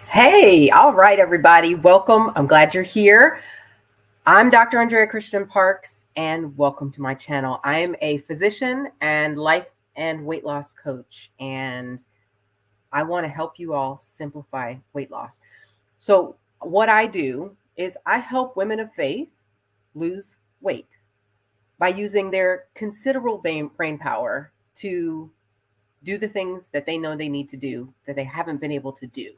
Hey, all right, everybody. Welcome. I'm glad you're here. I'm Dr. Andrea Christian Parks, and welcome to my channel. I am a physician and life and weight loss coach, and I want to help you all simplify weight loss. So, what I do is I help women of faith lose weight by using their considerable brain power to do the things that they know they need to do that they haven't been able to do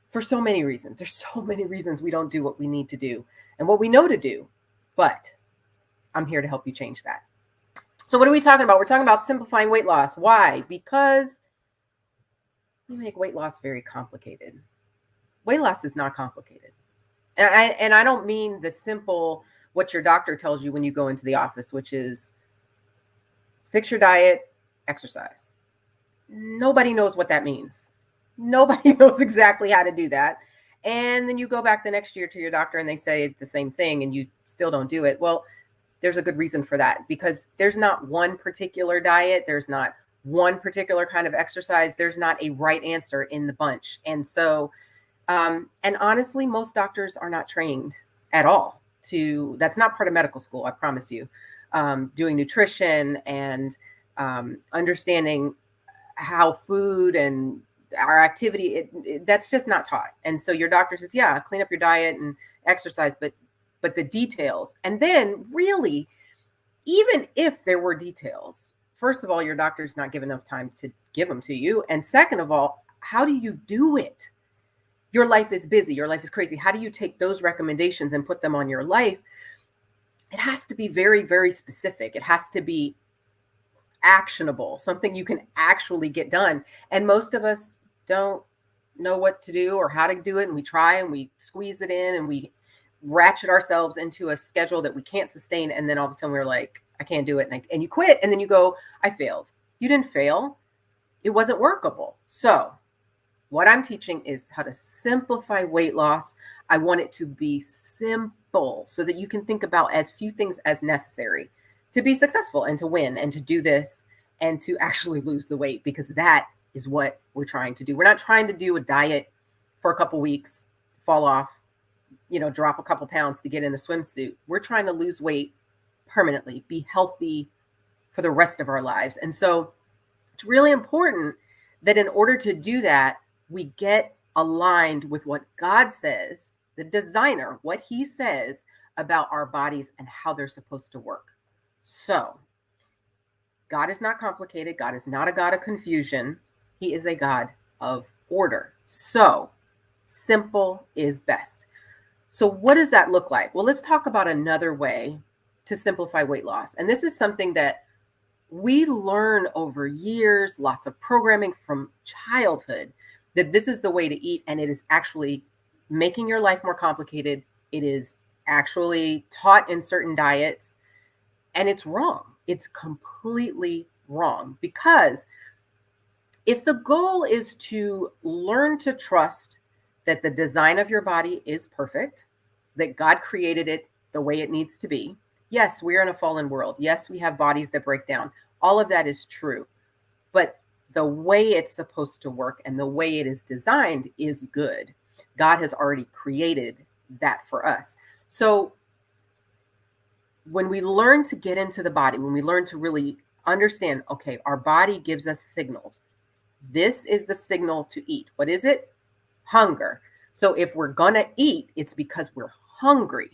for so many reasons. There's so many reasons we don't do what we need to do and what we know to do. But I'm here to help you change that. So, what are we talking about? We're talking about simplifying weight loss. Why? Because we make weight loss very complicated. Weight loss is not complicated. And I don't mean the simple, what your doctor tells you when you go into the office, which is fix your diet, exercise. Nobody knows what that means. Nobody knows exactly how to do that. And then you go back the next year to your doctor and they say the same thing and you still don't do it. Well, there's a good reason for that, because there's not one particular diet. There's not one particular kind of exercise. There's not a right answer in the bunch. And so, and honestly, most doctors are not trained at all that's not part of medical school, I promise you. Doing nutrition and understanding how food and our activity, that's just not taught. And so your doctor says, yeah, clean up your diet and exercise, but the details. And then really, even if there were details, first of all, your doctor's not given enough time to give them to you. And second of all, how do you do it? Your life is busy. Your life is crazy. How do you take those recommendations and put them on your life? It has to be very, very specific. It has to be actionable, something you can actually get done. And most of us don't know what to do or how to do it. And we try and we squeeze it in and we ratchet ourselves into a schedule that we can't sustain. And then all of a sudden we're like, I can't do it. And you quit. And then you go, I failed. You didn't fail. It wasn't workable. So what I'm teaching is how to simplify weight loss. I want it to be simple so that you can think about as few things as necessary to be successful and to win and to do this and to actually lose the weight, because that is what we're trying to do. We're not trying to do a diet for a couple weeks, fall off, drop a couple pounds to get in a swimsuit. We're trying to lose weight permanently, be healthy for the rest of our lives. And so it's really important that in order to do that, we get aligned with what God says, the designer, what he says about our bodies and how they're supposed to work. So God is not complicated. God is not a God of confusion. He is a God of order. So simple is best. So what does that look like? Well, let's talk about another way to simplify weight loss. And this is something that we learn over years, lots of programming from childhood, that this is the way to eat. And it is actually making your life more complicated. It is actually taught in certain diets, and it's wrong. It's completely wrong, because if the goal is to learn to trust that the design of your body is perfect, that God created it the way it needs to be. Yes, we're in a fallen world. Yes, we have bodies that break down. All of that is true. But the way it's supposed to work and the way it is designed is good. God has already created that for us. So when we learn to get into the body, when we learn to really understand, okay, our body gives us signals. This is the signal to eat. What is it? Hunger. So if we're going to eat, it's because we're hungry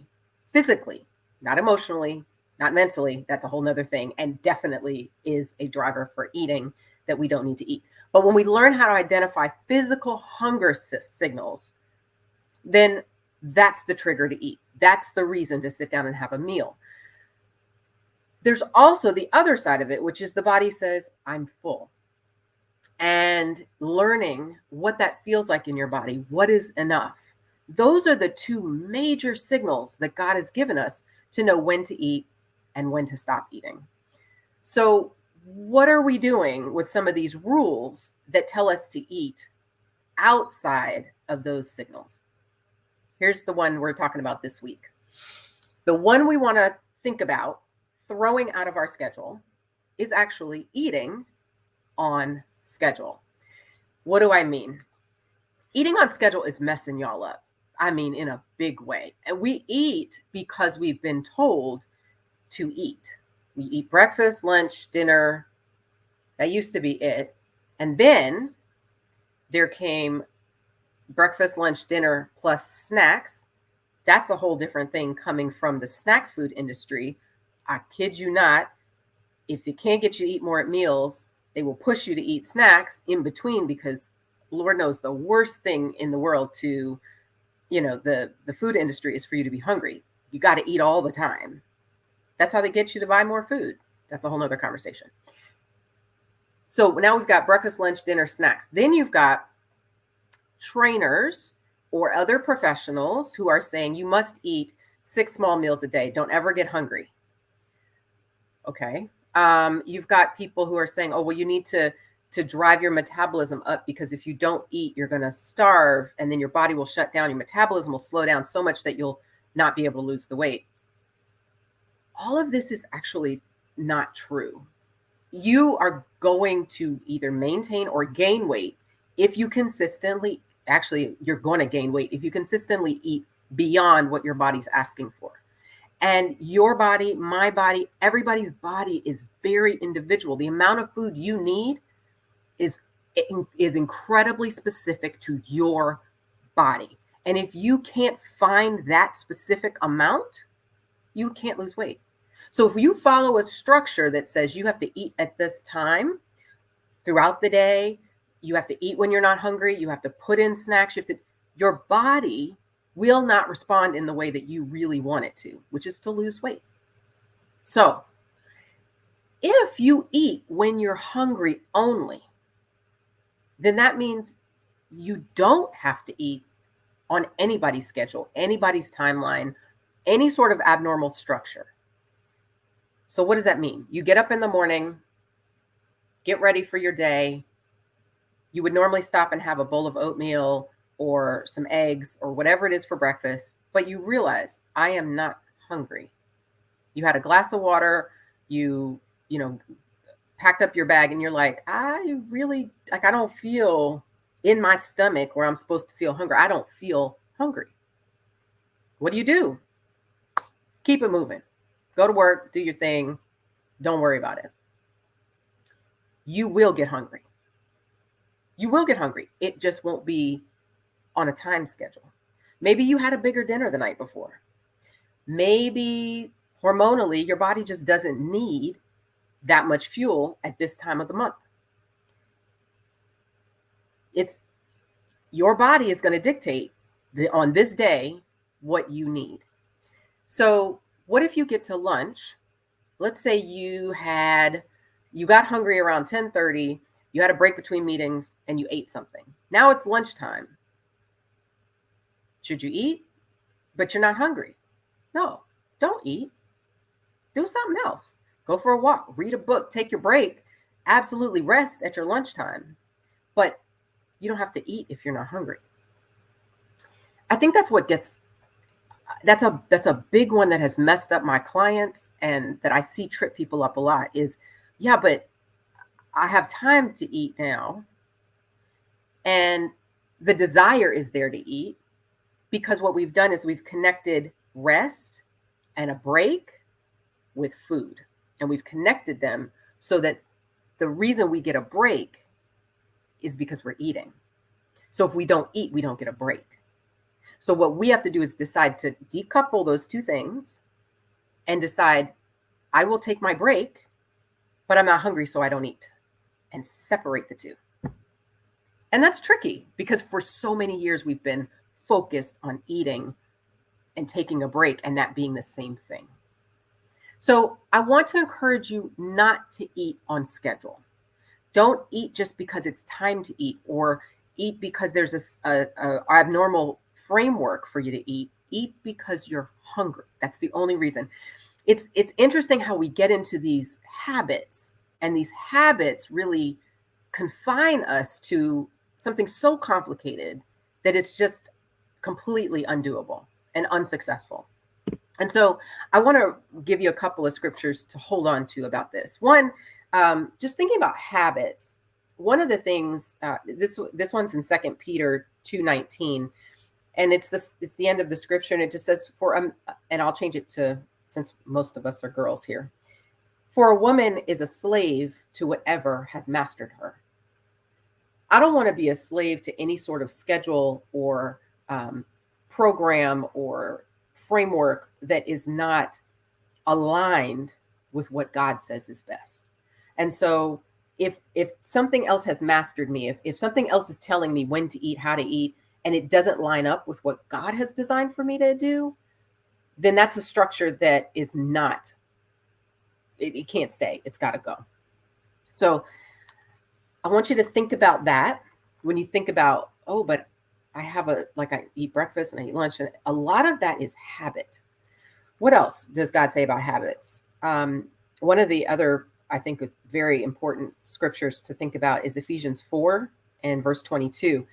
physically, not emotionally, not mentally. That's a whole nother thing, and definitely is a driver for eating that we don't need to eat. But when we learn how to identify physical hunger signals, then that's the trigger to eat. That's the reason to sit down and have a meal. There's also the other side of it, which is the body says, I'm full. And learning what that feels like in your body, what is enough. Those are the two major signals that God has given us to know when to eat and when to stop eating. So what are we doing with some of these rules that tell us to eat outside of those signals? Here's the one we're talking about this week. The one we want to think about throwing out of our schedule is actually eating on schedule. What do I mean? Eating on schedule is messing y'all up. I mean, in a big way. And we eat because we've been told to eat. We eat breakfast, lunch, dinner. That used to be it. And then there came breakfast, lunch, dinner, plus snacks. That's a whole different thing coming from the snack food industry. I kid you not. If they can't get you to eat more at meals, they will push you to eat snacks in between, because Lord knows the worst thing in the world to, the food industry is for you to be hungry. You got to eat all the time. That's how they get you to buy more food. That's a whole nother conversation. So now we've got breakfast, lunch, dinner, snacks. Then you've got trainers or other professionals who are saying you must eat 6 small meals a day. Don't ever get hungry. Okay. You've got people who are saying, oh, well, you need to drive your metabolism up, because if you don't eat, you're going to starve, and then your body will shut down. Your metabolism will slow down so much that you'll not be able to lose the weight. All of this is actually not true. You are going to either maintain or gain weight if you consistently, actually, you're going to gain weight if you consistently eat beyond what your body's asking for. And your body, my body, everybody's body is very individual. The amount of food you need is incredibly specific to your body. And if you can't find that specific amount, you can't lose weight. So if you follow a structure that says you have to eat at this time throughout the day, you have to eat when you're not hungry, you have to put in snacks, your body will not respond in the way that you really want it to, which is to lose weight. So if you eat when you're hungry only, then that means you don't have to eat on anybody's schedule, anybody's timeline, any sort of abnormal structure. So what does that mean? You get up in the morning, get ready for your day. You would normally stop and have a bowl of oatmeal or some eggs or whatever it is for breakfast, but you realize, I am not hungry. You had a glass of water, you packed up your bag, and you're like, I don't feel in my stomach where I'm supposed to feel hungry. I don't feel hungry. What do? Keep it moving. Go to work, do your thing. Don't worry about it. You will get hungry. You will get hungry. It just won't be on a time schedule. Maybe you had a bigger dinner the night before. Maybe hormonally, your body just doesn't need that much fuel at this time of the month. It's your body is going to dictate on this day what you need. So what if you get to lunch? Let's say you got hungry around 10:30, you had a break between meetings, and you ate something. Now it's lunchtime. Should you eat? But you're not hungry. No, don't eat. Do something else. Go for a walk, read a book, take your break. Absolutely rest at your lunchtime. But you don't have to eat if you're not hungry. I think that's a big one that has messed up my clients, and that I see trip people up a lot is, yeah, but I have time to eat now. And the desire is there to eat, because what we've done is we've connected rest and a break with food. And we've connected them so that the reason we get a break is because we're eating. So if we don't eat, we don't get a break. So what we have to do is decide to decouple those two things and decide, I will take my break, but I'm not hungry, so I don't eat, and separate the two. And that's tricky, because for so many years we've been focused on eating and taking a break and that being the same thing. So I want to encourage you not to eat on schedule. Don't eat just because it's time to eat, or eat because there's a abnormal framework for you to eat. Eat because you're hungry. That's the only reason. It's interesting how we get into these habits, and these habits really confine us to something so complicated that it's just completely undoable and unsuccessful. And so I want to give you a couple of scriptures to hold on to about this. One, just thinking about habits. one of the things, this one's in 2 Peter 2:19, and it's the end of the scripture, and it just says, and I'll change it to, since most of us are girls here, for a woman is a slave to whatever has mastered her. I don't want to be a slave to any sort of schedule or program or framework that is not aligned with what God says is best. And so if something else has mastered me, if something else is telling me when to eat, how to eat, and it doesn't line up with what God has designed for me to do, then that's a structure that is not, it can't stay. It's got to go. So I want you to think about that when you think about, oh, but I eat breakfast and I eat lunch, and a lot of that is habit. What else does God say about habits? One of the other, I think, it's very important scriptures to think about is Ephesians 4 and verse 22.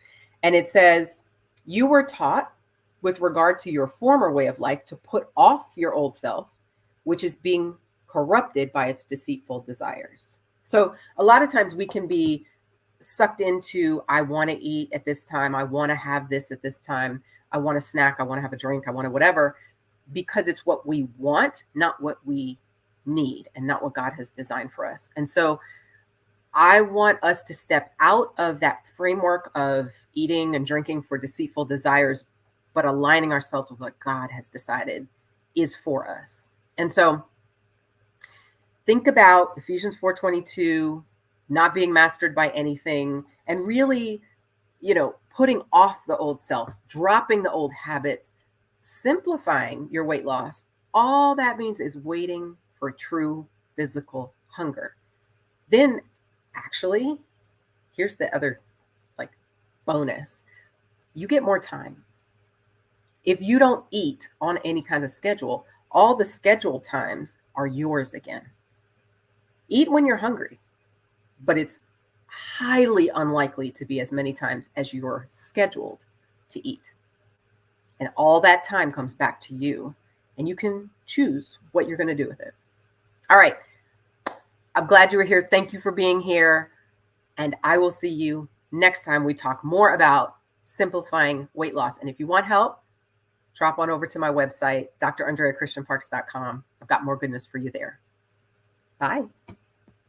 And it says, you were taught with regard to your former way of life to put off your old self, which is being corrupted by its deceitful desires. So a lot of times we can be sucked into, I want to eat at this time. I want to have this at this time. I want a snack. I want to have a drink. I want to whatever, because it's what we want, not what we need, and not what God has designed for us. And so I want us to step out of that framework of eating and drinking for deceitful desires, but aligning ourselves with what God has decided is for us. And so think about Ephesians 4:22, not being mastered by anything, and really, putting off the old self, dropping the old habits, simplifying your weight loss. All that means is waiting for true physical hunger. Then actually, here's the other bonus. You get more time. If you don't eat on any kind of schedule, all the scheduled times are yours again. Eat when you're hungry, but it's highly unlikely to be as many times as you're scheduled to eat. And all that time comes back to you, and you can choose what you're going to do with it. All right. I'm glad you were here. Thank you for being here. And I will see you next time we talk more about simplifying weight loss. And if you want help, drop on over to my website, drandreachristianparks.com. I've got more goodness for you there. Bye.